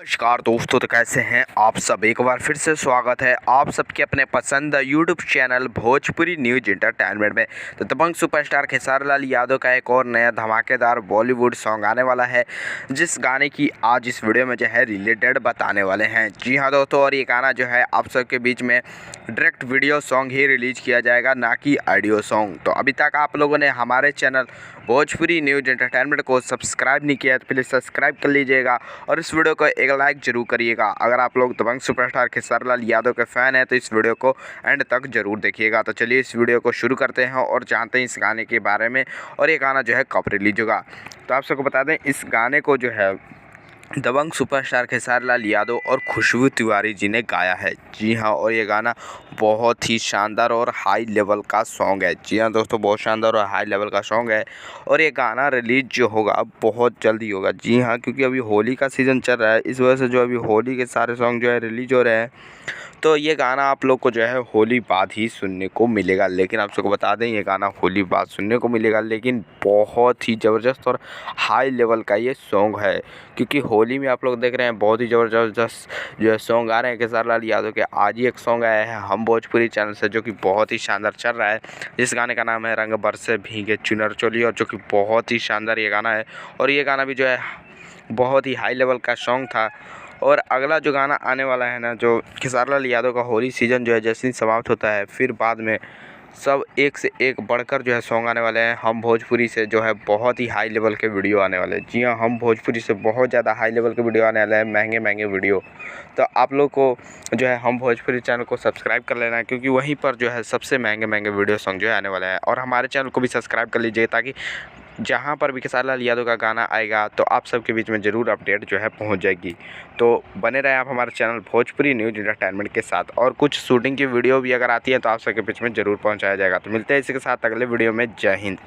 नमस्कार दोस्तों, तो कैसे हैं आप सब। एक बार फिर से स्वागत है आप सबके अपने पसंद YouTube channel Bhojpuri news entertainment में। तो दबंग सुपरस्टार खेसारी लाल यादव का एक और नया धमाकेदार बॉलीवुड सॉन्ग आने वाला है, जिस गाने की आज इस वीडियो में जो है रिलेटेड बताने वाले हैं। जी हाँ दोस्तों, और ये गाना जो है आप सबके बीच में डायरेक्ट वीडियो सॉन्ग ही रिलीज किया जाएगा, ना कि ऑडियो सॉन्ग। तो अभी तक आप लोगों ने हमारे चैनल भोजपुरी न्यूज एंटरटेनमेंट को सब्सक्राइब नहीं किया तो प्लीज़ सब्सक्राइब कर लीजिएगा और इस वीडियो को एक लाइक जरूर करिएगा। अगर आप लोग दबंग सुपरस्टार खेसारी लाल यादव के फ़ैन हैं तो इस वीडियो को एंड तक जरूर देखिएगा। तो चलिए इस वीडियो को शुरू करते हैं और जानते हैं इस गाने के बारे में और ये गाना जो है कब रिलीज होगा। तो आप सबको बता दें, इस गाने को जो है दबंग सुपरस्टार खेसारी लाल यादव और खुशबू तिवारी जी ने गाया है। जी हाँ, और ये गाना बहुत ही शानदार और हाई लेवल का सॉन्ग है। जी हाँ दोस्तों, बहुत शानदार और हाई लेवल का सॉन्ग है और ये गाना रिलीज जो होगा बहुत जल्दी होगा। जी हाँ, क्योंकि अभी होली का सीज़न चल रहा है, इस वजह से जो अभी होली के सारे सॉन्ग जो है रिलीज हो रहे हैं। तो ये गाना आप लोग को जो है होली बाद ही सुनने को मिलेगा। लेकिन आप सबको बता दें, ये गाना होली बाद सुनने को मिलेगा, लेकिन बहुत ही ज़बरदस्त और हाई लेवल का ये सॉन्ग है। क्योंकि होली में आप लोग देख रहे हैं बहुत ही ज़बरदस्त जो है सॉन्ग आ रहे हैं खेसारी लाल यादव के। आज ही एक सॉन्ग आया है हम भोजपुरी चैनल से, जो कि बहुत ही शानदार चल रहा है। इस गाने का नाम है रंग बरसे भीगे चुनर चोली, और जो कि बहुत ही शानदार ये गाना है। और ये गाना भी जो है बहुत ही हाई लेवल का सॉन्ग था। और अगला जो गाना आने वाला है ना, जो खेसारी लाल यादव का होली सीज़न जो है जैसे ही समाप्त होता है, फिर बाद में सब एक से एक बढ़कर जो है सॉन्ग आने वाले हैं। हम भोजपुरी से जो है बहुत ही हाई लेवल के वीडियो आने वाले हैं। जी हाँ, हम भोजपुरी से बहुत ज़्यादा हाई लेवल के वीडियो आने वाले हैं, महंगे महंगे वीडियो। तो आप लोग को जो है हम भोजपुरी चैनल को सब्सक्राइब कर लेना है, क्योंकि वहीं पर जो है सबसे महंगे महंगे वीडियो सॉन्ग जो है आने वाले हैं। और हमारे चैनल को भी सब्सक्राइब कर लीजिए, ताकि जहाँ पर भी खेसारी लाल यादव का गाना आएगा तो आप सबके बीच में ज़रूर अपडेट जो है पहुँच जाएगी। तो बने रहें आप हमारे चैनल भोजपुरी न्यूज एंटरटेनमेंट के साथ, और कुछ शूटिंग की वीडियो भी अगर आती है तो आप सबके बीच में ज़रूर पहुँचाया जाएगा। तो मिलते हैं इसी के साथ अगले वीडियो में। जय हिंद।